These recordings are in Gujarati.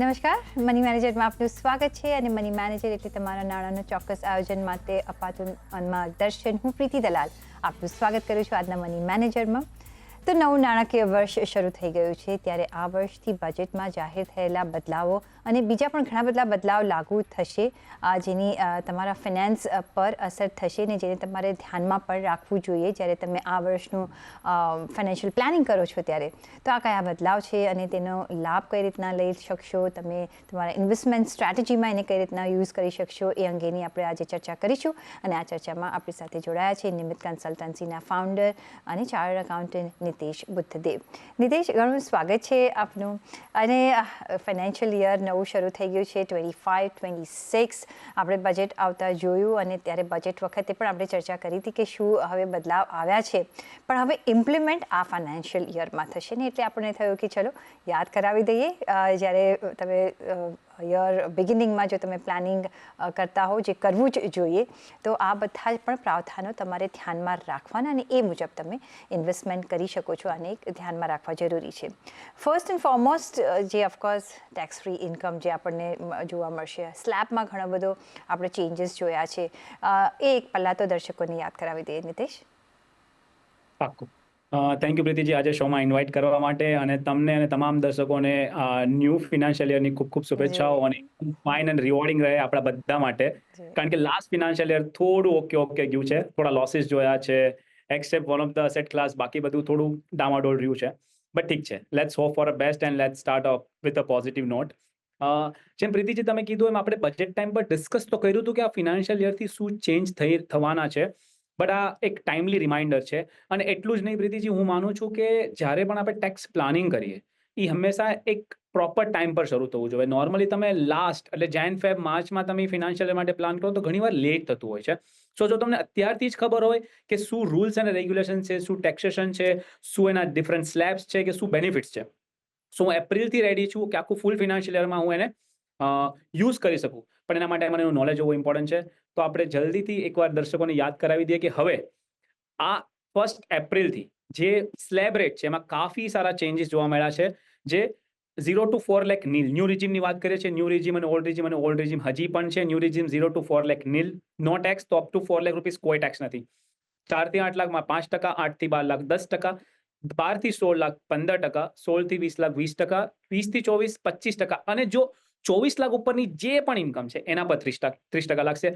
નમસ્કાર, મની મેનેજરમાં આપનું સ્વાગત છે અને મની મેનેજર એટલે તમારા નાણાંના ચોક્કસ આયોજન માટે અપાતું માર્ગદર્શન. હું પ્રીતિ દલાલ આપનું સ્વાગત કરું છું આજના મની મેનેજરમાં. તો નવું નાણાકીય વર્ષ શરૂ થઈ ગયું છે, ત્યારે આ વર્ષથી બજેટમાં જાહેર થયેલા બદલાવો અને બીજા પણ ઘણા બધા બદલાવ લાગુ થશે, જેની તમારા ફિનાન્સ પર અસર થશે ને જેને તમારે ધ્યાનમાં પણ રાખવું જોઈએ જ્યારે તમે આ વર્ષનું ફાઇનાન્શિયલ પ્લાનિંગ કરો છો ત્યારે. તો આ કયા બદલાવ છે અને તેનો લાભ કઈ રીતના લઈ શકશો, તમે તમારા ઇન્વેસ્ટમેન્ટ સ્ટ્રેટેજીમાં એને કઈ રીતના યુઝ કરી શકશો, એ અંગેની આપણે આજે ચર્ચા કરીશું. અને આ ચર્ચામાં આપણી સાથે જોડાયા છે નિમિત્ત કન્સલ્ટન્સીના ફાઉન્ડર અને ચાર્ટર્ડ એકાઉન્ટન્ટ નિતેશ બુદ્ધદેવ. નિતેશ, ઘણું સ્વાગત છે આપનું. અને ફાઇનાન્શિયલ યર નવું શરૂ થઈ ગયું છે, 25-26. આપણે બજેટ આવતા જોયું અને ત્યારે બજેટ વખતે પણ આપણે ચર્ચા કરી હતી કે શું હવે બદલાવ આવ્યા છે, પણ હવે ઇમ્પ્લિમેન્ટ આ ફાઇનાન્શિયલ યરમાં થશે ને, એટલે આપણને થયું કે ચલો યાદ કરાવી દઈએ. જ્યારે તમે યર બિગિનિંગમાં જો તમે પ્લાનિંગ કરતા હો, જે કરવું જ જોઈએ, તો આ બધા જ પણ પ્રાવધાનો તમારે ધ્યાનમાં રાખવાના અને એ મુજબ તમે ઇન્વેસ્ટમેન્ટ કરી શકો છો અને ધ્યાનમાં રાખવા જરૂરી છે. ફર્સ્ટ એન્ડ ફોરમોસ્ટ, જે ઓફકોર્સ ટેક્સ ફ્રી ઇન્કમ જે આપણને જોવા મળશે, સ્લેબમાં ઘણો બધો આપણે ચેન્જીસ જોયા છે, એ એક પહેલાં તો દર્શકોને યાદ કરાવી દઈએ. નિતેશ, પાક્કું. થેન્ક યુ પ્રીતિજી, આજે શોમાં ઇન્વાઇટ કરવા માટે, અને તમને અને તમામ દર્શકોને ન્યૂ ફિનાન્શિયલ યરની ખૂબ ખૂબ શુભેચ્છાઓ અને ફાઇન એન્ડ રિવોર્ડિંગ રહે આપણા બધા માટે. કારણ કે લાસ્ટ ફિનાન્શિયલ યર થોડું ઓકે ગયું છે, થોડા લોસીસ જોયા છે, except one of the asset class, બાકી બધું થોડું ડામાડોળ રહ્યું છે. બટ ઠીક છે, let's hope for a best and let's start off with a positive note. જેમ પ્રીતિજી તમે કીધું એમ આપણે બજેટ ટાઈમ પર ડિસ્કસ તો કર્યું હતું કે આ ફિનાન્શિયલ યરથી શું ચેન્જ થવાના છે, બટ આ એક ટાઈમલી રિમાઇન્ડર છે. અને એટલું જ નહીં પ્રીતિજી, હું માનું છું કે જ્યારે પણ આપણે ટેક્સ પ્લાનિંગ કરીએ એ હંમેશા એક પ્રોપર ટાઈમ પર શરૂ થવું જોઈએ. નોર્મલી તમે લાસ્ટ એટલે જાન ફેબ માર્ચમાં તમે ફિનાન્શિયલ માટે પ્લાન કરો તો ઘણીવાર લેટ થતું હોય છે. સો જો તમને અત્યારથી જ ખબર હોય કે શું રૂલ્સ અને રેગ્યુલેશન છે, શું ટેક્સેશન છે, શું એના ડિફરન્ટ સ્લેબ્સ છે, કે શું બેનિફિટ્સ છે, સો હું એપ્રિલથી રેડી છું કે આખું ફૂલ ફિનાન્શિયલ યરમાં હું એને યુઝ કરી શકું. પણ એના માટે મને એનું નોલેજ હોવું ઇમ્પોર્ટન્ટ છે. તો આપણે જલ્દીથી એકવાર દર્શકોને યાદ કરાવી દઈએ કે હવે આ 1 એપ્રિલથી જે સ્લેબ રેટ છે એમાં કાફી સારા ચેન્જીસ જોવા મળ્યા છે. જે 0 to 4 લાખ નીલ, ન્યૂ રિજીમની વાત કરીએ છીએ, ન્યૂ રિજીમ અને ઓલ્ડ રિજીમ હજી પણ છે. New regime 0 to 4 lakh nil, no tax, તો અપ ટુ 4 લાખ રૂપીસ કોઈ ટેક્સ નથી. 4 થી 8 લાખમાં 5%, 8 થી 12 લાખ 10%, 12 થી 16 લાખ 15%, 16 થી 20 લાખ 20%, 20 થી 24 25%, અને જો 24 લાખ ઉપરની જે પણ ઇન્કમ છે એના પર 30% લાગશે.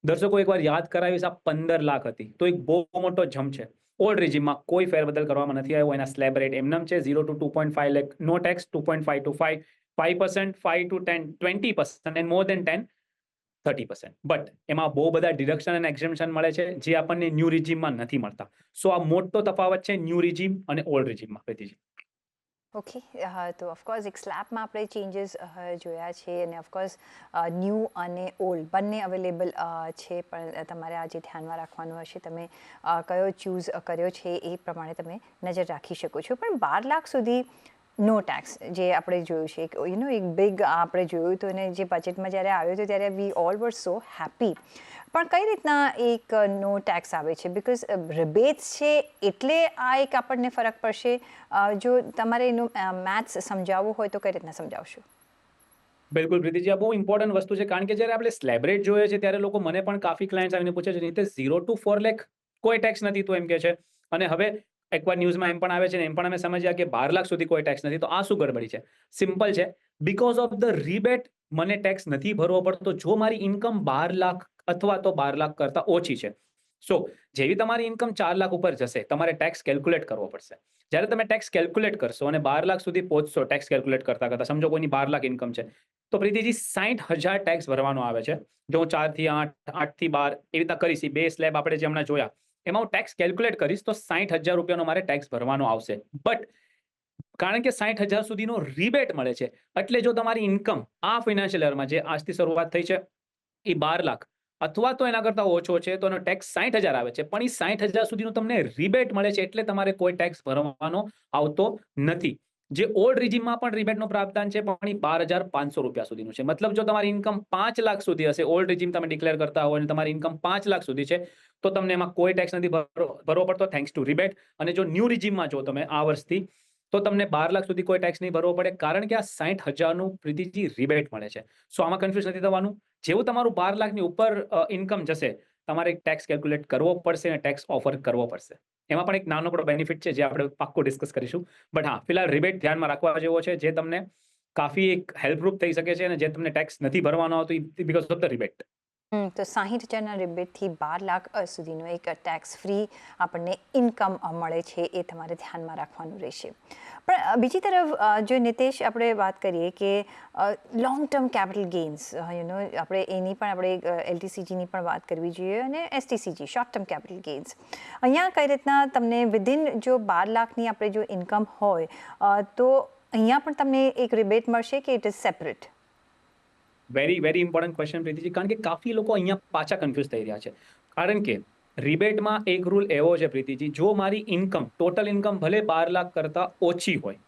દર્શકો એકવાર યાદ કરાવીશ, આ 15 લાખ હતી તો એક બહુ મોટો જમ્પ છે. ઓલ્ડ રિજીમમાં કોઈ ફેરબદલ કરવામાં નથી આવ્યો, એના સ્લેબ રેટ એમનેમ છે. 0 to 2.5 લાખ નો tax, 2.5 to 5 5%, 5 to 10 20%, and more than 10 30%. But એમાં બહુ બધા ડિડક્શન અને એક્ઝેમ્પશન મળે છે જે આપણને ન્યૂ રિજીમમાં નથી મળતા. સો આ મોટો તફાવત છે ન્યૂ રિજીમ અને ઓલ્ડ રિજીમમાં. પ્રીતિજી, ઓકે. તો ઓફકોર્સ એક સ્લેબમાં આપણે ચેન્જીસ જોયા છે અને ઓફકોર્સ ન્યૂ અને ઓલ્ડ બંને અવેલેબલ છે, પણ તમારે આજે ધ્યાનમાં રાખવાનું હશે તમે કયો ચૂઝ કર્યો છે એ પ્રમાણે તમે નજર રાખી શકો છો. પણ 12 લાખ સુધી નો ટેક્સ જે આપણે જોયું છે, એક બિગ આપણે જોયું હતું, અને જે બજેટમાં જ્યારે આવ્યો હતો ત્યારે we all var so happy. પણ કઈ રીતના એક નો ટેક્સ આવે છે? બિકોઝ રિબેટ્સ છે એટલે આ એક આપણને ફરક પડશે. જો તમારે એનું મેથ્સ સમજાવવું હોય તો કઈ રીતના સમજાવશો? બિલકુલ પ્રીતિજી, આ બહુ ઇમ્પોર્ટન્ટ વસ્તુ છે. કારણ કે જ્યારે આપણે સ્લેબ રેટ જોઈએ છે ત્યારે લોકો, મને પણ કાફી ક્લાયન્ટ્સ આવીને પૂછે છે, નહીં 0 to 4 લાખ કોઈ ટેક્સ નથી તો એમ કે છે. અને હવે એકવાર ન્યૂઝમાં એમ પણ આવે છે ને, એમ પણ અમે સમજ્યા કે 12 લાખ સુધી કોઈ ટેક્સ નથી. તો આ શું ગડબડી છે? સિમ્પલ છે, બીકોઝ ઓફ ધ રિબેટ મને ટેક્સ નથી ભરવો પડતો જો મારી ઇન્કમ 12 લાખ અથવા તો 12 લાખ કરતા ઓછી છે. સો જેવી તમારી ઇન્કમ 4 લાખ ઉપર જશે, તમારે ટેક્સ કેલ્ક્યુલેટ કરવો પડશે. જ્યારે તમે ટેક્સ કેલ્ક્યુલેટ કરશો અને 12 લાખ સુધી પહોંચશો ટેક્સ કેલ્ક્યુલેટ કરતા, સમજો કોઈની 12 લાખ ઇન્કમ છે, તો પ્રીતિજી 60,000 ટેક્સ ભરવાનો આવે છે. જો હું 4 થી 8, 8 થી 12 એવી રીતના કરીશ, બે સ્લેબ આપણે જે હમણાં જોયા, એમાં હું ટેક્સ કેલ્ક્યુલેટ કરીશ તો 60,000 રૂપિયાનો મારે ટેક્સ ભરવાનો આવશે. બટ કારણ કે 60,000 સુધીનો રિબેટ મળે છે, એટલે જો તમારી ઇન્કમ આ ફિનાન્શિયલ યરમાં જે આજથી શરૂઆત થઈ છે એ 12 લાખ અથવા તો એના કરતા ઓછો છે, તો એનો ટેક્સ 60,000 આવે છે. પણ એ 60,000 સુધીનું તમને રિબેટ મળે છે, એટલે તમારે કોઈ ટેક્સ ભરવાનો આવતો નથી. જે ઓલ્ડ રિજીમમાં પણ રિબેટનું પ્રાવધાન છે, પણ એ 12,500 રૂપિયા સુધીનું છે. મતલબ જો તમારી ઇન્કમ 5 લાખ સુધી હશે, ઓલ્ડ રિજીમ તમે ડિક્લેર કરતા હોય અને તમારી ઇન્કમ 5 લાખ સુધી છે, તો તમને એમાં કોઈ ટેક્સ નથી ભરવો પડતો, થેન્ક્સ ટુ રિબેટ. અને જો ન્યૂ રિજીમમાં જો તમે આ વર્ષથી તો તમને 12 લાખ સુધી કોઈ ટેક્સ નહીં ભરવો પડે, કારણ કે આ 60,000નું પ્રીતિજી રિબેટ મળે છે. સો આમાં કન્ફ્યુઝ નથી થવાનું. જેવું તમારું 12 લાખની ઉપર ઇન્કમ જશે, તમારે ટેક્સ કેલ્ક્યુલેટ કરવો પડશે અને ટેક્સ ઓફર કરવો પડશે. એમાં પણ એક નાનકડો બેનિફિટ છે જે આપણે પાક્કો ડિસ્કસ કરીશું. બટ હા, ફિલહાલ રિબેટ ધ્યાનમાં રાખવા જેવો છે, જે તમને કાફી એક હેલ્પરૂપ થઈ શકે છે અને જે તમને ટેક્સ નથી ભરવાનો આવતો બીકોઝ ઓફ ધ રિબેટ. તો 60,000ના રિબેટથી 12 લાખ સુધીનો એક ટેક્સ ફ્રી આપણને ઇન્કમ મળે છે, એ તમારે ધ્યાનમાં રાખવાનું રહેશે. પણ બીજી તરફ જો નિતેશ આપણે વાત કરીએ કે લોંગ ટર્મ કેપિટલ ગેઇન્સ, આપણે એની પણ આપણે LTCGની પણ વાત કરવી જોઈએ અને STCG short term capital gains. અહીંયા કઈ રીતના તમને વિધિન જો 12 લાખની આપણે જો ઇન્કમ હોય તો અહીંયા પણ તમને એક રિબેટ મળશે કે it is separate? Very important question Preetiji, કારણ કે કાફી લોકો અહીંયા પાછા કન્ફ્યુઝ થઈ રહ્યા છે. કારણ કે રિબેટમાં એક રૂલ એવો છે પ્રીતિજી, જો મારી ઇન્કમ ટોટલ ઇન્કમ ભલે 12 લાખ કરતા ઓછી હોય,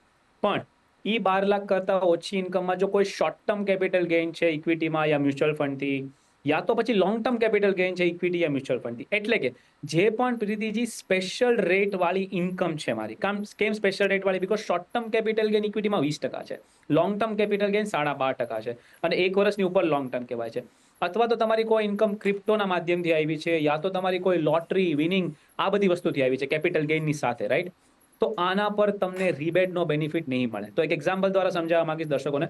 પણ એ 12 લાખ કરતા ઓછી ઇન્કમમાં જો કોઈ શોર્ટ ટર્મ કેપિટલ ગેઇન છે ઇક્વિટીમાં યા મ્યુચ્યુઅલ ફંડથી, યા તો પછી લોંગ ટર્મ કેપિટલ ગેઇન છે ઇક્વિટી યા મ્યુચ્યુઅલ ફંડથી, એટલે કે જે પણ પ્રીતિજી સ્પેશિયલ રેટ વાળી ઇન્કમ છે મારી, કેમ સ્પેશિયલ રેટ વાળી? Because short term capital gain ઇક્વિટીમાં 20% છે, લોંગ ટર્મ કેપિટલ ગેઇન 12.5% છે, અને 1 વર્ષની ઉપર લોંગ ટર્મ કહેવાય છે. અથવા તો તમારી કોઈ ઇન્કમ ક્રિપ્ટોના માધ્યમથી આવી છે, યા તો તમારી કોઈ લોટરી વિનિંગ, આ બધી વસ્તુથી આવી છે કેપિટલ ગેઇનની સાથે, રાઈટ? તો આના પર તમને રિબેટનો બેનિફિટ નહીં મળે. તો એક એક્ઝામ્પલ દ્વારા સમજાવવા માંગીશ દર્શકોને.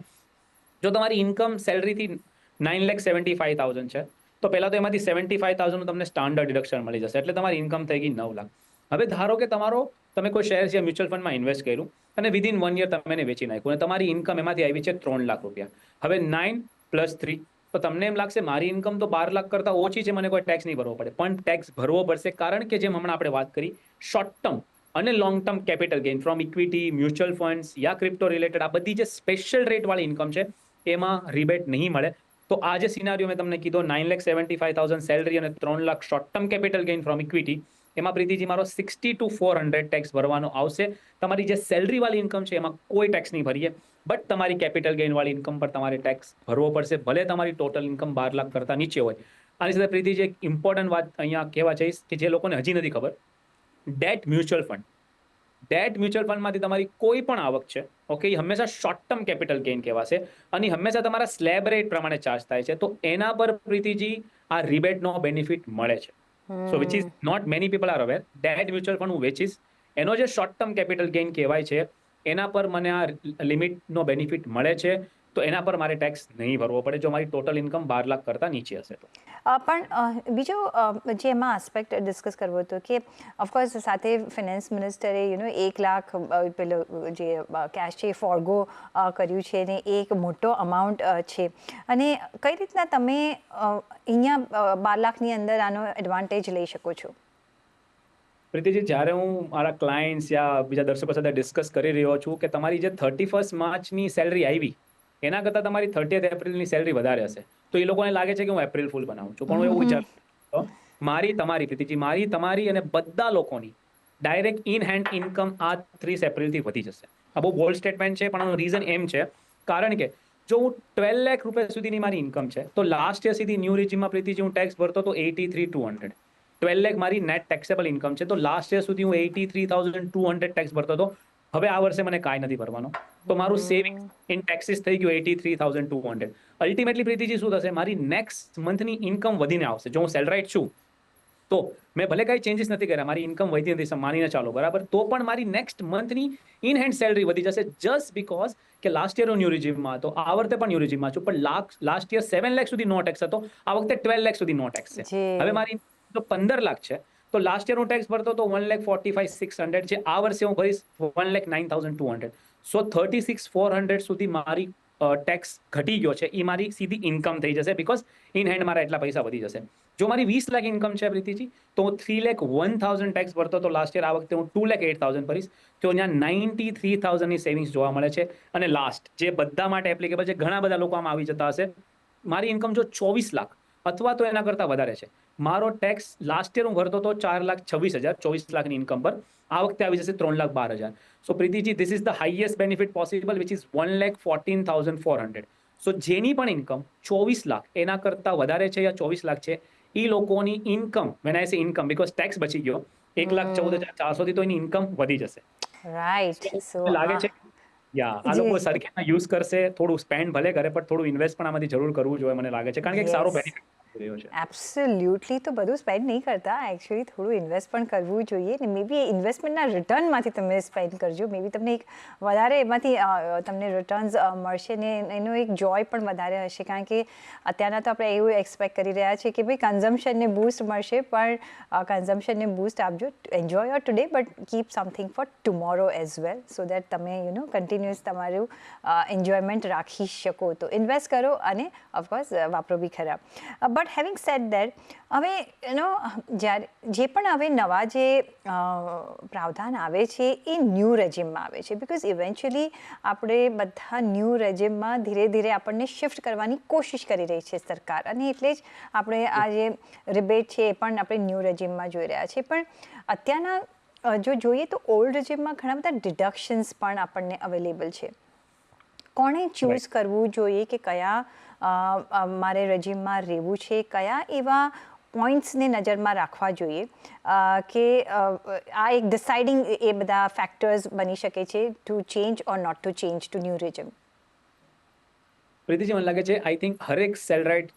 જો તમારી ઇન્કમ સેલરીથી 9,75,000 છે, તો પહેલા તો એમાંથી 75,000નું તમને સ્ટાન્ડર્ડ ડિડક્શન મળી જશે, એટલે તમારી ઇન્કમ થઈ ગઈ 9 લાખ. હવે ધારો કે તમે કોઈ શેર યા મ્યુચ્યુઅલ ફંડમાં ઇન્વેસ્ટ કર્યું અને વિધિન 1 યર તમે એને વેચી નાખ્યું અને તમારી ઇન્કમ એમાંથી આવી છે 3 લાખ રૂપિયા. હવે 9 + 3, તો તમને એમ લાગશે મારી ઇન્કમ તો 12 લાખ કરતા ઓછી છે, મને કોઈ ટેક્સ નહીં ભરવો પડે. પણ ટેક્સ ભરવો પડશે, કારણ કે જેમ હમણાં આપણે વાત કરી, શોર્ટ ટર્મ અને long term capital gain from equity, mutual funds yeah crypto related આ બધી જે સ્પેશિયલ રેટ વાળી ઇન્કમ છે, એમાં રિબેટ નહીં મળે. તો આ જે સિનારીઓ મેં તમને કીધો, 9,75,000 સેલરી અને 3 lakh short term capital gain from equity, એમાં પ્રીતિજી મારો 60 to 400 ટેક્સ ભરવાનો આવશે. તમારી જે સેલરી વાળી ઇન્કમ છે એમાં કોઈ ટેક્સ નહીં ભરીએ, બટ તમારી કેપિટલ ગેઇન વાળી ઇન્કમ પર તમારે ટેક્સ ભરવો પડશે, ભલે તમારી ટોટલ ઇન્કમ 12 લાખ કરતા નીચે હોય. આની સાથે પ્રીતિજી એક ઇમ્પોર્ટન્ટ વાત અહીંયા કહેવા ચાહીશ કે જે લોકોને હજી નથી ખબર, ડેટ મ્યુચ્યુઅલ ફંડમાંથી તમારી કોઈ પણ આવક છે, ઓકે, એ હંમેશા શોર્ટ ટર્મ કેપિટલ ગેઇન કહેવાશે અને હંમેશા તમારા સ્લેબ રેટ પ્રમાણે ચાર્જ થાય છે. તો એના પર પ્રીતિજી આ રિબેટનો બેનિફિટ મળે છે. So which is not many people are aware. Debt mutual fund હું વેચીશ, એનો જે શોર્ટ ટર્મ કેપિટલ ગેઇન કહેવાય છે, એના પર મને આ લિમિટનો બેનિફિટ મળે છે. તો એના પર મારે ટેક્સ નહીં ભરવો પડે જો મારી ટોટલ ઇન્કમ 12 લાખ કરતા નીચે હશે તો. પણ બીજો જે એમાં આસ્પેક્ટ ડિસ્કસ કરવો હતો કે ઓફકોર્સ સાથે ફિનાન્સ મિનિસ્ટરે 1 લાખ પેલો જે કેશ છે ફોરગો કર્યું છે ને એક મોટો અમાઉન્ટ છે, અને કઈ રીતના તમે અહીંયા 12 લાખની અંદર આનો એડવાન્ટેજ લઈ શકો છો? પ્રીતિજી, જ્યારે હું મારા ક્લાયન્ટ્સ યા બીજા દર્શકો સાથે ડિસ્કસ કરી રહ્યો છું કે તમારી જે 31 માર્ચની સેલરી આવી એના કરતાં તમારી 30th એપ્રિલની સેલરી વધારે હશે, તો એ લોકોને લાગે છે કે હું એપ્રિલ ફૂલ બનાવું છું. પણ હું એવું વિચારું, તમારી પ્રીતિજી, તમારી અને બધા લોકોની ડાયરેક્ટ ઇન હેન્ડ ઇન્કમ આ 30 એપ્રિલથી વધી જશે. આ બહુ બોલ્ડ સ્ટેટમેન્ટ છે, પણ આનું રીઝન એમ છે કારણ કે જો હું 12 લાખ રૂપિયા સુધીની મારી ઇન્કમ છે, તો લાસ્ટ યર સુધી ન્યૂ રીજીમમાં પ્રીતિજી હું ટેક્સ ભરતો તો 83,200. 12 લાખ મારી નેટ ટેક્સેબલ ઇન્કમ છે, તો લાસ્ટ યર સુધી હું 83,200 ટેક્સ ભરતો હતો. હવે આ વર્ષે મને કાંઈ નથી ભરવાનો, તો મારું સેવિંગ ઇન ટેક્સીસ થઈ ગયું 83,200. અલ્ટિમેટલી પ્રીતિજી શું થશે, મારી નેક્સ્ટ મંથની ઇન્કમ વધીને આવશે. જો હું સેલરાઇટ છું તો મેં ભલે કાંઈ ચેન્જીસ નથી કર્યા, મારી ઇન્કમ વધી નથી માનીને ચાલો, બરાબર, તો પણ મારી નેક્સ્ટ મંથની ઇન હેન્ડ સેલરી વધી જશે, જસ્ટ બીકોઝ કે લાસ્ટ યર હું ન્યૂ રીજીમમાં હતો, આ વખતે પણ ન્યૂ રીજીમમાં છું, પણ લાસ્ટ યર 7 લાખ સુધી નો ટેક્સ હતો, આ વખતે 12 લાખ સુધી નો ટેક્સ છે. હવે મારી જો 15 લાખ છે, તો લાસ્ટ યર હું ટેક્સ ભરતો તો 1,45,600 છે, આ વર્ષે હું ભરીશ 1,09,200. સો 36,400 સુધી મારી ટેક્સ ઘટી ગયો છે, એ મારી સીધી ઇન્કમ થઈ જશે, બીકોઝ ઇન હેન્ડ મારા એટલા પૈસા વધી જશે. જો મારી 20 લાખ ઇન્કમ છે પ્રીતિજી, તો હું 3,01,000 ટેક્સ ભરતો તો લાસ્ટ યર, આ વખતે હું 2,08,000 ભરીશ, તો અહીંયા 93,000ની સેવિંગ્સ જોવા મળે છે. અને લાસ્ટ જે બધા માટે એપ્લિકેબલ છે, ઘણા બધા લોકો આમાં આવી જતા હશે, મારી ઇન્કમ જો 24 લાખ અથવા તો એના કરતાં વધારે છે, મારો ટેક્સ લાસ્ટ યર હું ભરતો હતો 4,26,000 24 લાખની ઇન્કમ પર, આ વખતે આવી જશે 3,12,000. સો Preetiji, this is the highest benefit possible, which is 1,14,400. સો જેની પણ ઇન્કમ 24 લાખ એના કરતાં વધારે છે યા 24 લાખ છે, એ લોકોની ઇન્કમ, વેન આઈ સે ઇન્કમ, બીકોઝ ટેક્સ બચી ગયો, 1,14,400 થી તો એની ઇન્કમ વધી જશે. રાઈટ. સો મને લાગે આ છે આ જી લોકો સરખે યુઝ કરશે, થોડું સ્પેન્ડ ભલે કરે પણ થોડું ઇન્વેસ્ટ પણ આમાંથી જરૂર કરવું જોઈએ મને લાગે છે, કારણ કે એક સારો યસ, બેનિફિટ રહ્યો છે. એબ્સોલ્યુટલી. તો બધું સ્પેન્ડ નહીં કરતા, એકચ્યુઅલી થોડું ઇન્વેસ્ટ પણ કરવું જોઈએ ને મે બી એ ઇન્વેસ્ટમેન્ટના રિટર્નમાંથી તમે સ્પેન્ડ કરજો. મે બી તમને એક વધારે એમાંથી તમને રિટર્ન્સ મળશે ને એનો એક જોય પણ વધારે હશે, કારણ કે અત્યારના તો આપણે એવું એક્સપેક્ટ કરી રહ્યા છીએ કે ભાઈ કન્ઝમ્પશનને બૂસ્ટ મળશે, પણ કન્ઝમ્પશનને બૂસ્ટ આપજો, enjoy your today but keep something for tomorrow as well, so that તમે કન્ટિન્યુઅસ તમારું એન્જોયમેન્ટ રાખી શકો. તો ઇન્વેસ્ટ કરો અને ઓફકોર્સ વાપરો બી ખરા. બટ હેવિંગ સેડ દેટ, હવે જ્યારે જે પણ હવે નવા જે પ્રાવધાન આવે છે એ ન્યૂ રેજિમમાં આવે છે, બિકોઝ ઇવેન્ચ્યુઅલી આપણે બધા ન્યૂ રેજિમમાં ધીરે ધીરે આપણને શિફ્ટ કરવાની કોશિશ કરી રહી છે સરકાર, અને એટલે જ આપણે આ જે રિબેટ છે એ પણ આપણે ન્યૂ રેજિમમાં જોઈ રહ્યા છીએ. પણ અત્યારના જો જોઈએ તો ઓલ્ડ રેજિમમાં ઘણા બધા ડિડક્શન્સ પણ આપણને અવેલેબલ છે. કોણે ચૂઝ કરવું જોઈએ કે કયા મારે રેજિમમાં રહેવું છે, કયા એવા પોઈન્ટ્સને નજરમાં રાખવા જોઈએ કે આ એક ડિસાઇડિંગ એ બધા ફેક્ટર્સ બની શકે છે to change or not to change to new રેજિમ? Preetiji, મને લાગે છે આઈ થિંક હરેક સેલરાઇટ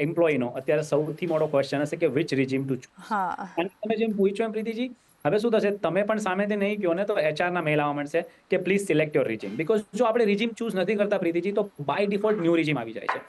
એમ્પ્લોયનો અત્યારે સૌથી મોટો ક્વેશ્ચન હશે કે વિચ રિજીમ ટુ ચૂઝ. હા, અને તમે જેમ પૂછ્યું એમ પ્રીતિજી, હવે શું થશે, તમે પણ સામેથી નહીં કહો ને તો HR ના મેલ આવવા મળશે કે please select your regime, because જો આપણે રિજીમ ચૂઝ નથી કરતા પ્રીતિજી તો બાય ડિફોલ્ટ ન્યૂ રિજીમ આવી જાય છે.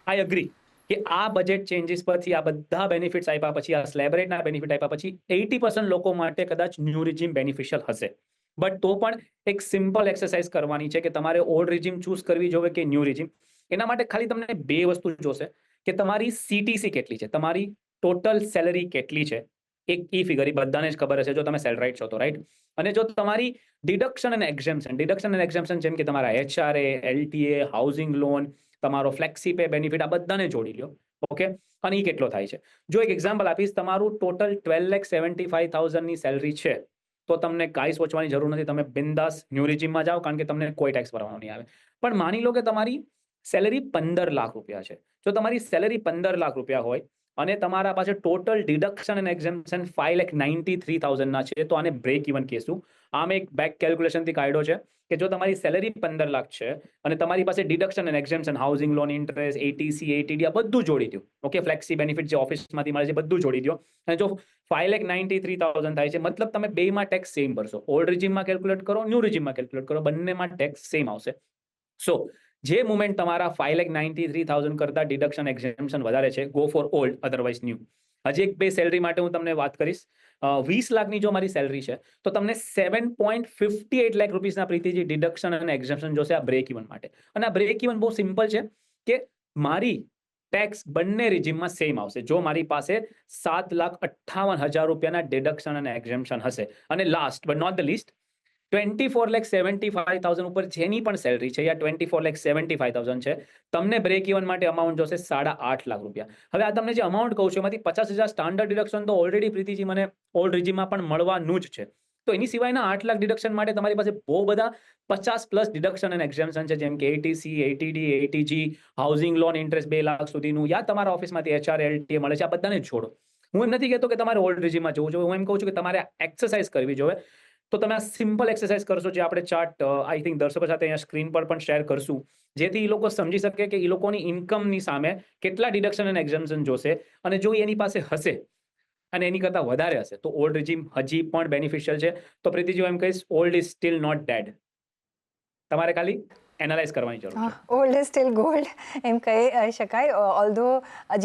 આઈ અગ્રી કે આ બજેટ ચેન્જીસ પછી, આ બધા બેનિફિટ્સ આપ્યા પછી, આ સ્લેબ રેટના બેનિફિટ આપ્યા પછી 80% લોકો માટે કદાચ ન્યૂ રિજીમ બેનિફિશિયલ હશે. બટ તો પણ એક સિમ્પલ એક્સરસાઇઝ કરવાની છે કે તમારે ઓલ્ડ રિજીમ ચૂઝ કરવી જોઈએ કે ન્યૂ રિજીમ. એના માટે ખાલી તમને બે વસ્તુ જોશે કે તમારી CTC કેટલી છે, તમારી ટોટલ સેલરી કેટલી છે. એક ફિગર બધાને જ ખબર હશે જો તમે સેલરાઇટ છો તો, રાઈટ. અને જો તમારી ડિડક્શન અને એક્ઝેમ્પશન જેમ કે તમારા HRA, LTA, હાઉસિંગ લોન, તમારો ફ્લેક્સી પે બેનિફિટ, આ બધાને જોડી લો. ઓકે, અને એ કેટલો થાય છે. જો એક એક્ઝામ્પલ આપીશ, તમારું ટોટલ 12,75,000 ની સેલરી છે તો તમને કાંઈ સોચવાની જરૂર નથી, તમે બિંદાસ ન્યૂ રિજીમમાં જાઓ, કારણ કે તમને કોઈ ટેક્સ ભરવાનો નહીં આવે. પણ માની લો કે તમારી સેલરી 15 લાખ રૂપિયા છે. જો તમારી સેલરી 15 લાખ રૂપિયા હોય અને તમારા પાસે ટોટલ ડિડક્શન અને એક્ઝેમ્પશન 5,93,000 ના છે, તો આને બ્રેક ઇવન કહેશું. આમ એક બેક કેલ્ક્યુલેશનથી કાઢ્યો છે કે જો તમારી સેલરી 15 લાખ છે અને તમારી પાસે ડિડક્શન અને exemption, housing loan, interest, ATC, ATD, આ બધું જોડી દો. ઓકે, ફ્લેક્સી બેનિફિટ જે ઓફિસમાંથી મળે છે બધું જોડી દો. અને જો 5,93,000 થાય છે, મતલબ તમે બેમાં ટેક્સ સેમ ભરશો. ઓલ્ડ રિજીમમાં કેલ્ક્યુલેટ કરો, ન્યૂ રિજીમમાં કેલ્ક્યુલેટ કરો, બંનેમાં ટેક્સ સેમ આવશે. સો જે મુમેન્ટ તમારા 5,93,000 કરતા ડિડક્શન એક્ઝેમ્પશન વધારે છે, go for old, otherwise new. હજી એક બે સેલરી માટે હું તમને વાત કરીશ. 20 લાખની જો મારી સેલરી છે તો તમને 7.58 લાખ રૂપીસના પ્રીતિજી ડિડક્શન અને એક્ઝેમ્પશન જોશે આ બ્રેક ઇવન માટે. અને આ બ્રેક ઇવન બહુ સિમ્પલ છે કે મારી ટેક્સ બંને રિજીમમાં સેમ આવશે જો મારી પાસે 7,58,000 રૂપિયાના ડિડક્શન અને એક્ઝેમ્પશન હશે. અને last but not the least, 24,75,000 ઉપર જેની પણ સેલરી છે, યા 24,75,000 છે, તમને બ્રેક ઇવન માટે અમાઉન્ટ જોશે 8.5 લાખ રૂપિયા. હવે આ તમને જે અમાઉન્ટ કહું છું એમાંથી 50,000 સ્ટાન્ડર્ડ ડિડક્શન તો ઓલરેડી પ્રીતિજી મને ઓલ્ડ રિજીમમાં પણ મળવાનું જ છે. તો એની સિવાયના 8 લાખ ડિડક્શન માટે તમારી પાસે બહુ બધા 50+ ડિડક્શન અને એક્ઝેમ્પશન છે, જેમ કે ATC, ATD, ATG, housing loan, interest 2 lakh સુધીનું, યા તમારા ઓફિસમાંથી HRA, LTA મળે છે, આ બધાને છોડો. હું એમ નથી કહેતો કે તમારે ઓલ્ડ રિજીમમાં જવું જોઈએ, હું એમ કહું છું કે તમારે એક્સરસાઇઝ કરવી જોઈએ. તો તમે આ સિમ્પલ એક્સરસાઇઝ કરશો, જે આપણે ચાર્ટ આઈ થિંક દર્શકો સાથે અહીંયા સ્ક્રીન પર પણ શેર કરશું, જેથી એ લોકો સમજી શકે કે એ લોકોની ઇન્કમની સામે કેટલા ડિડક્શન અને એક્ઝેમ્પશન જોશે. અને જો એની પાસે હશે અને એની કરતાં વધારે હશે તો ઓલ્ડ રિજીમ હજી પણ બેનિફિશિયલ છે. તો પ્રીતિજી એમ કહીશ, old is still not dead. તમારે ખાલી એનાલાઇઝ કરવાની જરૂર છે. ઓલ્ડ ઇઝ સ્ટીલ ગોલ્ડ એમ કહી શકાય. ઓલ્ધો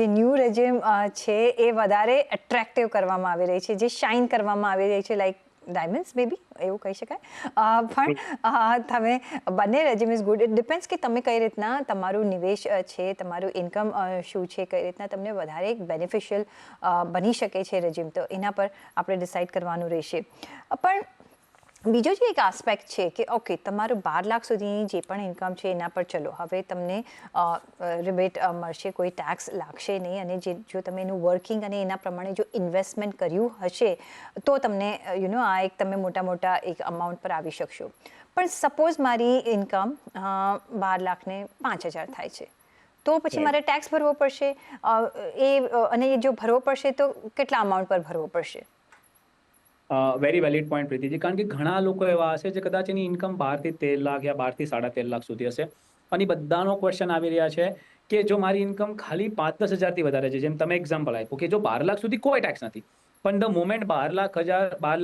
જે ન્યૂ રેજિમ છે એ વધારે એટ્રેક્ટિવ કરવામાં આવી રહી છે, જે શાઇન કરવામાં આવી રહી છે, લાઈક ડાયમંડ્સ મે બી એવું કહી શકાય. પણ તમે બંને રેજિમ ઇઝ ગુડ. ઇટ ડિપેન્ડ્સ કે તમે કઈ રીતના તમારું નિવેશ છે, તમારું ઇન્કમ શું છે, કઈ રીતના તમને વધારે બેનિફિશિયલ બની શકે છે રેજિમ, તો એના પર આપણે ડિસાઇડ કરવાનું રહેશે. પણ બીજો જે એક આસ્પેક્ટ છે કે ઓકે, તમારું 12 લાખ સુધીની જે પણ ઇન્કમ છે એના પર ચલો, હવે તમને રિબેટ મળશે, કોઈ ટેક્સ લાગશે નહીં, અને જો તમે એનું વર્કિંગ અને એના પ્રમાણે જો ઇન્વેસ્ટમેન્ટ કર્યું હશે તો તમને આ એક તમે મોટા એક અમાઉન્ટ પર આવી શકશો. પણ સપોઝ મારી ઇન્કમ 12 લાખને 5,000 થાય છે, તો પછી મારે ટેક્સ ભરવો પડશે, અને જો ભરવો પડશે તો કેટલા અમાઉન્ટ પર ભરવો પડશે? વેરી વેલિડ પોઈન્ટ પ્રીતિજી, કારણ કે ઘણા લોકો એવા હશે જે કદાચ એની ઇન્કમ 12 થી 13 લાખ યા 12 થી 13.5 લાખ સુધી હશે, અને બધાનો ક્વેશ્ચન આવી રહ્યા છે કે જો મારી ઇન્કમ ખાલી 5-10 હજારથી વધારે છે, જેમ તમે એક્ઝામ્પલ આપ્યું કે જો 12 લાખ સુધી કોઈ ટેક્સ નથી, પણ ધ મોમેન્ટ 12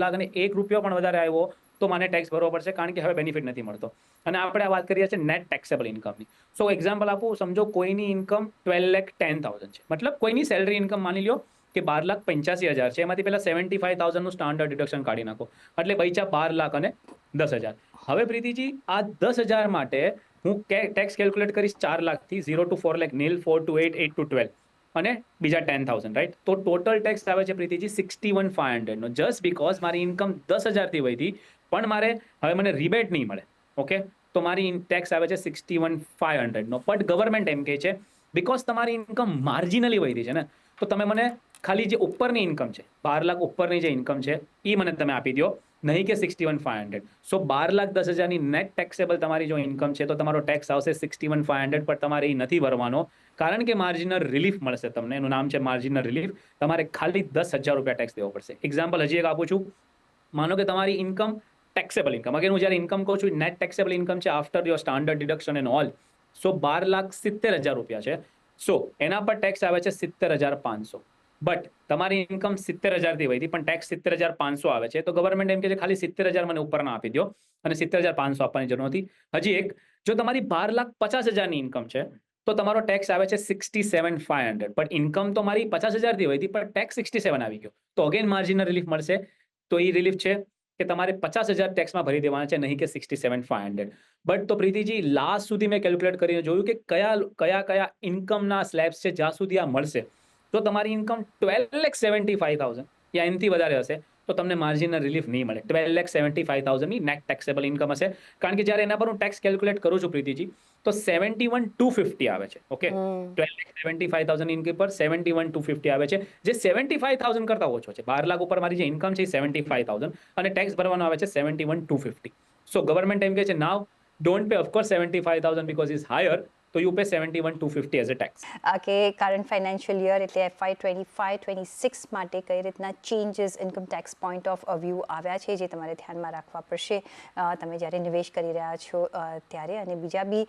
લાખ અને 1 રૂપિયો પણ વધારે આવ્યો તો મને ટેક્સ ભરવો પડશે, કારણ કે હવે બેનિફિટ નથી મળતો. અને આપણે વાત કરીએ છીએ નેટ ટેક્સેબલ ઇન્કમની. સો એક્ઝામ્પલ આપું, સમજો કોઈની ઇન્કમ 12,10,000 છે, મતલબ કોઈની સેલરી ઇન્કમ માની લો કે 12,85,000 છે, એમાંથી પહેલા 75,000 નું સ્ટાન્ડર્ડ ડિડક્શન કાઢી નાખો, એટલે બચ્યા 12,10,000. હવે પ્રીતિજી, આ 10,000 માટે હું ટેક્સ કેલ્ક્યુલેટ કરીશ 4 લાખથી, 0 to 4 lakh Neel, 4 to 8, 8 to 12, અને બીજા 10,000, રાઈટ? તો ટોટલ ટેક્સ આવે છે પ્રીતિજી 61,500 નો, જસ્ટ બીકોઝ મારી ઇન્કમ 10,000 થી વધી, પણ મારે હવે મને રિબેટ નહીં મળે. ઓકે, તો મારી ટેક્સ આવે છે 61,500 નો. બટ ગવર્મેન્ટ એમ કહે છે બીકોઝ તમારી ઇન્કમ માર્જિનલી વધી છે ને, તો તમે મને ખાલી જે ઉપરની ઇન્કમ છે, 12 લાખ ઉપરની જે ઇન્કમ છે એ મને તમે આપી દો, નહીં કે 61,500. સો 12,10,000 ની નેટ ટેક્સેબલ તમારી જો ઇન્કમ છે તો તમારો ટેક્સ આવશે 61,500, પણ તમારે એ નથી ભરવાનો, કારણ કે માર્જિનલ રિલીફ મળશે તમને, એનું નામ છે માર્જિનલ રિલીફ. તમારે ખાલી 10,000 રૂપિયા ટેક્સ દેવો પડશે. એક્ઝામ્પલ હજી એક આપું છું, માનો કે તમારી ઇન્કમ ટેક્સેબલ ઇન્કમ, અગેન હું જ્યારે ઇન્કમ કહું છું, નેટ ટેક્સેબલ ઇન્કમ છે after your standard deduction and all, so 12,70,000 રૂપિયા છે. સો એના પર ટેક્સ આવે છે 70,500. બટ તમારી ઇન્કમ 70,000 થી વધી, પણ ટેક્સ 70,500 આવે છે, તો ગવર્મેન્ટ એમ કે છે ખાલી 70,000 મને ઉપરના આપી દો, અને 70,500 આપવાની જરૂર નથી. હજી એક, જો તમારી 12,50,000 ની ઇન્કમ છે તો તમારો ટેક્સ આવે છે 67,500, પણ ઇન્કમ તો મારી 50,000 થી વધી, પણ ટેક્સ 67 આવી ગયો, તો અગેન માર્જિનલ રિલીફ મળશે. તો એ રિલીફ છે કે તમારે 50,000 ટેક્સમાં ભરી દેવાના છે, નહીં કે 67,500. બટ તો પ્રીતિજી, લાસ્ટ સુધી મેં કેલ્ક્યુલેટ કરીને જોયું કે કયા ઇન્કમના સ્લેબ્સ છે જ્યાં સુધી આ મળશે. તો તમારી ઇન્કમ 12,75,000 યા એનાથી વધારે હશે તો તમને માર્જિનલ રિલીફ નહીં મળે. 12,75,000 ની નેટ ટેક્સેબલ ઇન્કમ હશે, કારણ કે જ્યારે એના પર હું ટેક્સ કેલ્ક્યુલેટ કરું છું પ્રીતિજી, તો 71,250 આવે છે. ઓકે, 12,75,000 ઇન્કમ પર 71,250 આવે છે, જે 75,000 કરતા ઓછો છે. 12 લાખ ઉપર મારી જે ઇન્કમ છે 75,000, અને ટેક્સ ભરવાનો આવે છે 71,250. સો ગવર્મેન્ટ એમ કહે છે now don't pay of course 75,000 because is higher, તો you pay 71,250 as a tax. કે કરંટ ફાઇનાન્શિયલ યર એટલે FY 25-26 માટે કઈ રીતના changes income tax point of view આવ્યા છે, જે તમારે ધ્યાનમાં રાખવા પડશે તમે જ્યારે નિવેશ કરી રહ્યા છો ત્યારે, અને બીજા બી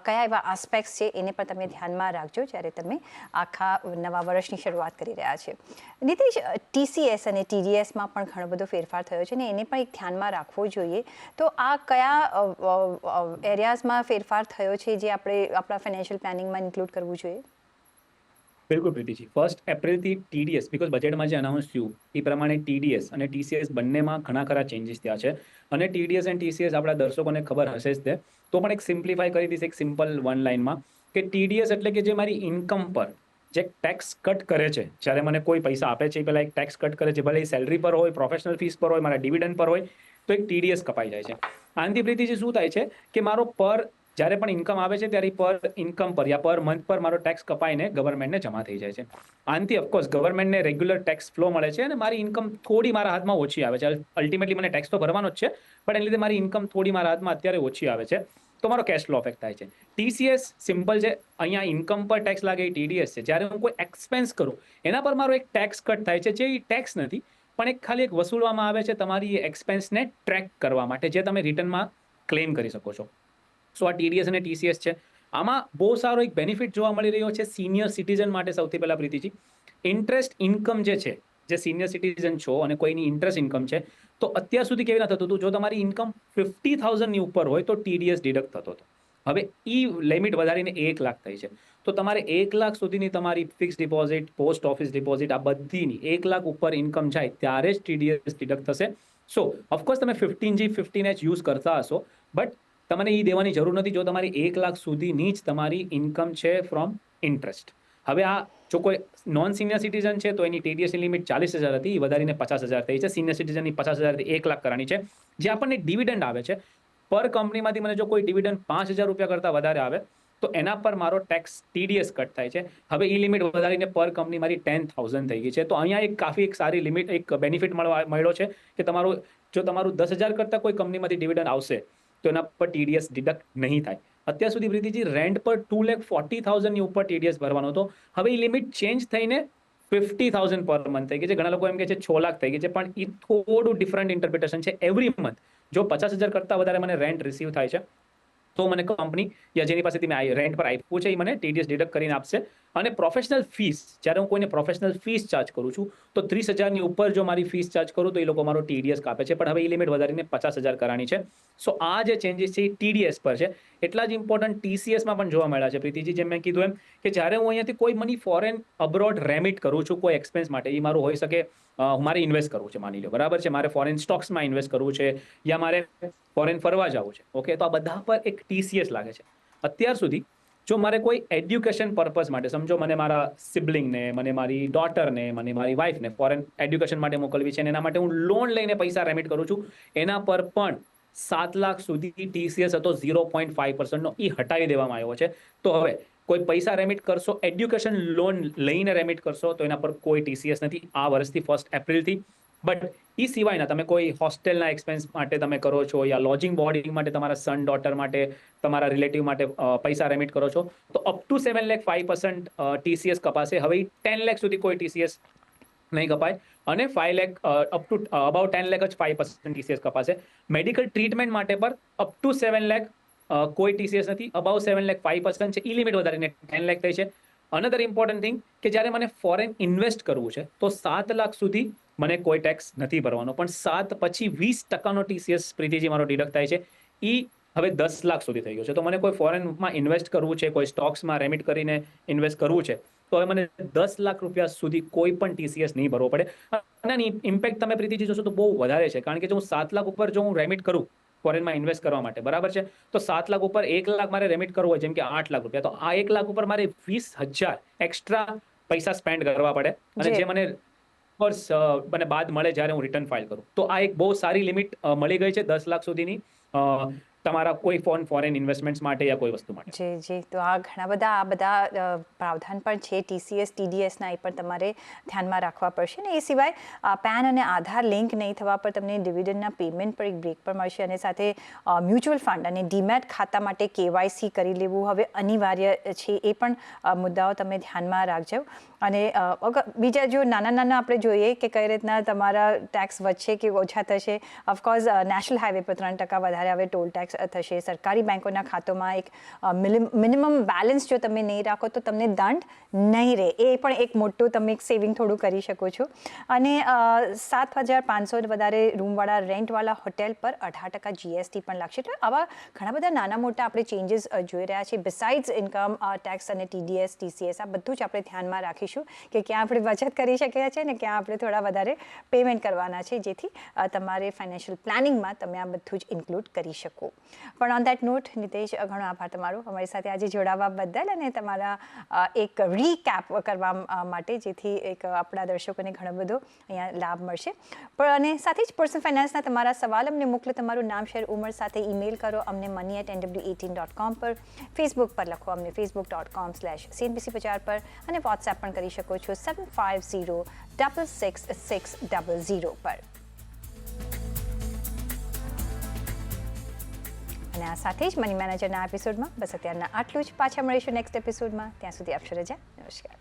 કયા એવા આસ્પેક્ટ્સ છે એને પણ તમે ધ્યાનમાં રાખજો જ્યારે તમે આખા નવા વર્ષની શરૂઆત કરી રહ્યા છે. નીતિશ, TCS અને TDSમાં પણ ઘણો બધો ફેરફાર થયો છે ને એને પણ એક ધ્યાનમાં રાખવો જોઈએ. તો આ કયા એરિયાઝમાં ફેરફાર થયો છે જે આપણે આપણા ફાઇનાન્શિયલ પ્લાનિંગમાં ઇન્ક્લુડ કરવું જોઈએ? બિલકુલ પ્રીતિજી, 1 એપ્રિલથી TDS, બીકોઝ બજેટમાં જે અનાઉન્સ થયું એ પ્રમાણે TDS અને TCS બંનેમાં ઘણા ખરા ચેન્જીસ થયા છે, અને TDS અને TCS આપણા દર્શકોને ખબર હશે જ તે, તો પણ એક સિમ્પ્લિફાઈ કરી દઈશ એક સિમ્પલ વન લાઇનમાં, કે TDS એટલે કે જે મારી ઇન્કમ પર જે ટેક્સ કટ કરે છે, જ્યારે મને કોઈ પૈસા આપે છે એ પહેલા એક ટેક્સ કટ કરે છે, ભલે એ સેલરી પર હોય, પ્રોફેશનલ ફીસ પર હોય, મારા ડિવિડન્ડ પર હોય, તો એક TDS કપાઈ જાય છે. આનાથી પ્રીતિજી શું થાય છે કે મારો પર જ્યારે પણ ઇન્કમ આવે છે ત્યારે પર ઇન્કમ પર યા પર મંથ પર મારો ટેક્સ કપાઈને ગવર્મેન્ટને જમા થઈ જાય છે. આનાથી ઓફકોર્સ ગવર્મેન્ટને રેગ્યુલર ટેક્સ ફ્લો મળે છે, અને મારી ઇન્કમ થોડી મારા હાથમાં ઓછી આવે છે. અલ્ટિમેટલી મને ટેક્સ તો ભરવાનો જ છે, પણ એના લીધે મારી ઇન્કમ થોડી મારા હાથમાં અત્યારે ઓછી આવે છે, તો મારો કેશ ફ્લો અફેક્ટ થાય છે. TCS સિમ્પલ છે, અહીંયા ઇન્કમ પર ટેક્સ લાગે એ TDS છે. જ્યારે હું કોઈ એક્સપેન્સ કરું એના પર મારો એક ટેક્સ કટ થાય છે, જે ટેક્સ નથી, પણ એક ખાલી એક વસૂલવામાં આવે છે તમારી એક્સપેન્સને ટ્રેક કરવા માટે, જે તમે રિટર્નમાં ક્લેમ કરી શકો છો. સો આ TDS અને TCS છે. આમાં બહુ સારો એક બેનિફિટ જોવા મળી રહ્યો છે સિનિયર સિટીઝન માટે. સૌથી પહેલા પ્રીતિજી, ઇન્ટરેસ્ટ ઇન્કમ જે છે, જે સિનિયર સિટીઝન છો અને કોઈની ઇન્ટરેસ્ટ ઇન્કમ છે, તો અત્યાર સુધી કેવી રીતે થતું હતું, જો તમારી ઇન્કમ 50,000 ની ઉપર હોય તો TDS ડિડક્ટ થતો હતો. હવે એ લિમિટ વધારીને 1 લાખ થઈ છે, તો તમારે 1 લાખ સુધીની તમારી fix deposit, post office deposit, આ બધીની 1 લાખ ઉપર ઇન્કમ જાય ત્યારે જ TDS ડિડક્ટ થશે. સો ઓફકોર્સ તમે 15G 15H યુઝ કરતા હશો, બટ તમને એ દેવાની જરૂર નથી જો તમારી 1 લાખ સુધીની જ તમારી ઇન્કમ છે ફ્રોમ ઇન્ટરેસ્ટ. હવે આ જો કોઈ નોન સિનિયર સિટીઝન છે તો એની TDSની લિમિટ 40,000 હતી, એ વધારીને 50,000 થઈ છે. સિનિયર સિટીઝનની 50,000 થી 1 લાખ કરવાની છે. જે આપણને ડિવિડન્ડ આવે છે પર કંપનીમાંથી, મને જો કોઈ ડિવિડન્ડ 5,000 રૂપિયા કરતાં વધારે આવે તો એના પર મારો ટેક્સ TDS કટ થાય છે. હવે એ લિમિટ વધારીને પર કંપની મારી 10,000 થઈ ગઈ છે. તો અહીંયા એક કાફી એક સારી લિમિટ, એક બેનિફિટ મળ્યો છે કે તમારું 10,000 કરતાં કોઈ કંપનીમાંથી ડિવિડન્ડ આવશે તો એના પર TDS ડિડક્ટ નહીં થાય. અત્યાર સુધી પ્રીતિજી રેન્ટ પર 2,40,000 ની ઉપર TDS ભરવાનો હતો, હવે એ લિમિટ ચેન્જ થઈને 50,000 પર મંથ થઈ ગઈ છે. ઘણા લોકો એમ કહે છે 6 લાખ થઈ ગઈ છે, પણ એ થોડું ડિફરન્ટ ઇન્ટરપ્રિટેશન છે. એવરી મંથ જો 50,000 કરતાં વધારે મને રેન્ટ રિસીવ થાય છે તો મને કંપની યા જેની પાસેથી મેં રેન્ટ પર આપ્યું છે એ મને TDS ડિડક્ટ કરીને આપશે. અને પ્રોફેશનલ ફીસ, જ્યારે હું કોઈને પ્રોફેશનલ ફીસ ચાર્જ કરું છું તો 30,000ની ઉપર જો મારી ફીસ ચાર્જ કરું તો એ લોકો મારો TDS કાપે છે. પણ હવે એ લિમિટ વધારીને 50,000 કરવાની છે. સો આ જે ચેન્જીસ છે એ TDS પર છે. એટલા જ ઇમ્પોર્ટન્ટ TCSમાં પણ જોવા મળ્યા છે પ્રીતિજી, જેમ મેં કીધું એમ કે જ્યારે હું અહીંયાથી કોઈ મની ફોરેન અબ્રોડ રેમિટ કરું છું કોઈ એક્સપેન્સ માટે, એ મારું હોઈ શકે મારે ઇન્વેસ્ટ કરવું છે, માની લો બરાબર છે, મારે ફોરેન સ્ટોક્સમાં ઇન્વેસ્ટ કરવું છે યા મારે ફોરેન ફરવા જવું છે, ઓકે, તો આ બધા પર એક TCS લાગે છે. અત્યાર સુધી જો મારે કોઈ એડ્યુકેશન પર્પઝ માટે, સમજો મને મારા સિબ્લિંગને, મને મારી ડોટરને, મને મારી વાઈફને ફોરેન એડ્યુકેશન માટે મોકલવી છે અને એના માટે હું લોન લઈને પૈસા રેમિટ કરું છું, એના પર પણ 7 લાખ સુધી TCS હતો 0.5%નો, એ હટાવી દેવામાં આવ્યો છે. તો હવે કોઈ પૈસા રેમિટ કરશો, એડ્યુકેશન લોન લઈને રેમિટ કરશો તો એના પર કોઈ TCS નથી આ વર્ષથી 1 એપ્રિલથી. બટ એ સિવાયના તમે કોઈ હોસ્ટેલના એક્સપેન્સ માટે તમે કરો છો યા લોજિંગ બોર્ડિંગ માટે તમારા સન ડોટર માટે, તમારા રિલેટિવ માટે પૈસા રેમિટ કરો છો તો અપ ટુ 7 લાખ 5% TCS કપાશે. હવે 10 લાખ સુધી કોઈ TCS નહીં કપાય અને 5 lakh up to about 10 lakh જ 5% TCS કપાશે. મેડિકલ ટ્રીટમેન્ટ માટે પર અપ ટુ 7 લાખ કોઈ TCS નથી, અબાઉટ 7 લાખ 5% છે, ઈ લિમિટ વધારીને 10 લાખ થઈ છે. અનધર ઇમ્પોર્ટન્ટ થિંગ કે જ્યારે મને ફોરેન ઇન્વેસ્ટ કરવું છે તો 7 લાખ સુધી મને કોઈ ટેક્સ નથી ભરવાનો, પણ 7 પછી 20% TCS પ્રીતિજી મારો ડિડક્ટ થાય છે. એ હવે 10 લાખ સુધી થઈ ગયો છે. તો મને કોઈ ફોરેનમાં ઇન્વેસ્ટ કરવું છે, કોઈ સ્ટોક્સમાં રેમિટ કરીને ઇન્વેસ્ટ કરવું છે તો હવે મને 10 લાખ રૂપિયા સુધી કોઈ પણ TCS નહીં ભરવો પડે. અને ઇમ્પેક્ટ તમે પ્રીતિજી જોશો તો બહુ વધારે છે, કારણ કે જો હું 7 લાખ ઉપર જો હું રેમિટ કરું ફોરેનમાં ઇન્વેસ્ટ કરવા માટે, બરાબર છે, તો 7 લાખ ઉપર 1 લાખ મારે રેમિટ કરવો હોય, જેમ કે 8 લાખ રૂપિયા, તો આ 1 લાખ ઉપર મારે 20,000 એક્સ્ટ્રા પૈસા સ્પેન્ડ કરવા પડે અને જે મને મને બાદ મળે જ્યારે હું રિટર્ન ફાઇલ કરું. તો આ એક બહુ સારી લિમિટ મળી ગઈ છે 10 લાખ સુધીની તમારા કોઈ ફોરેન ઇન્વેસ્ટમેન્ટ્સ માટે યા કોઈ વસ્તુ માટે. જી, તો આ ઘણા બધા પ્રાવધાન પણ છે TCS TDSના, એ પણ તમારે ધ્યાનમાં રાખવા પડશે. ને એ સિવાય પેન અને આધાર લિંક નહીં થવા પર તમને ડિવિડન્ડના પેમેન્ટ પર એક બ્રેક પણ મળશે અને સાથે મ્યુચ્યુઅલ ફંડ અને ડીમેટ ખાતા માટે KYC કરી લેવું હવે અનિવાર્ય છે. એ પણ મુદ્દાઓ તમે ધ્યાનમાં રાખજો. અને બીજા જો નાના આપણે જોઈએ કે કઈ રીતના તમારા ટેક્સ વધશે કે ઓછા થશે. ઓફકોર્સ નેશનલ હાઈવે પર 3% વધારે હવે ટોલ ટેક્સ થશે. સરકારી બેંકોના ખાતામાં એક મિનિમમ બેલેન્સ જો તમે નહીં રાખો તો તમને દંડ નહીં રહે. એ પણ એક મોટું તમે એક સેવિંગ થોડું કરી શકો છો. અને 7,500 વધારે રૂમવાળા રેન્ટવાળા હોટેલ પર 18% GST પણ લાગશે. એટલે આવા ઘણા બધા નાના મોટા આપણે ચેન્જીસ જોઈ રહ્યા છીએ. બિસાઇડ્સ ઇન્કમ ટેક્સ અને TDS TCS આ બધું જ આપણે ધ્યાનમાં રાખીશું કે ક્યાં આપણે બચત કરી શકીએ છીએ ને ક્યાં આપણે થોડા વધારે પેમેન્ટ કરવાના છે, જેથી તમારે ફાઇનાન્શિયલ પ્લાનિંગમાં તમે આ બધું જ ઇન્ક્લુડ કરી શકો. પણ ઓન દેટ નોટ નિતેશ, ઘણો આભાર તમારો અમારી સાથે આજે જોડાવા બદલ અને તમારા એક રીકેપ કરવા માટે, જેથી એક આપણા દર્શકોને ઘણો બધો અહીંયા લાભ મળશે. પણ અને સાથે જ પર્સનલ ફાઇનાન્સના તમારા સવાલ અમને મોકલો. તમારું નામ, શહેર, ઉંમર સાથે ઈમેલ કરો અમને money@nw18.com પર, ફેસબુક પર લખો અમને facebook.com/CNBC50 પર અને વોટ્સએપ પણ કરી શકો છો 75066600 પર. અને આ સાથે જ મની મેનેજરના એપિસોડમાં બસ અત્યારના આટલું જ. પાછા મળીશું નેક્સ્ટ એપિસોડમાં. ત્યાં સુધી આપશો રજા. નમસ્કાર.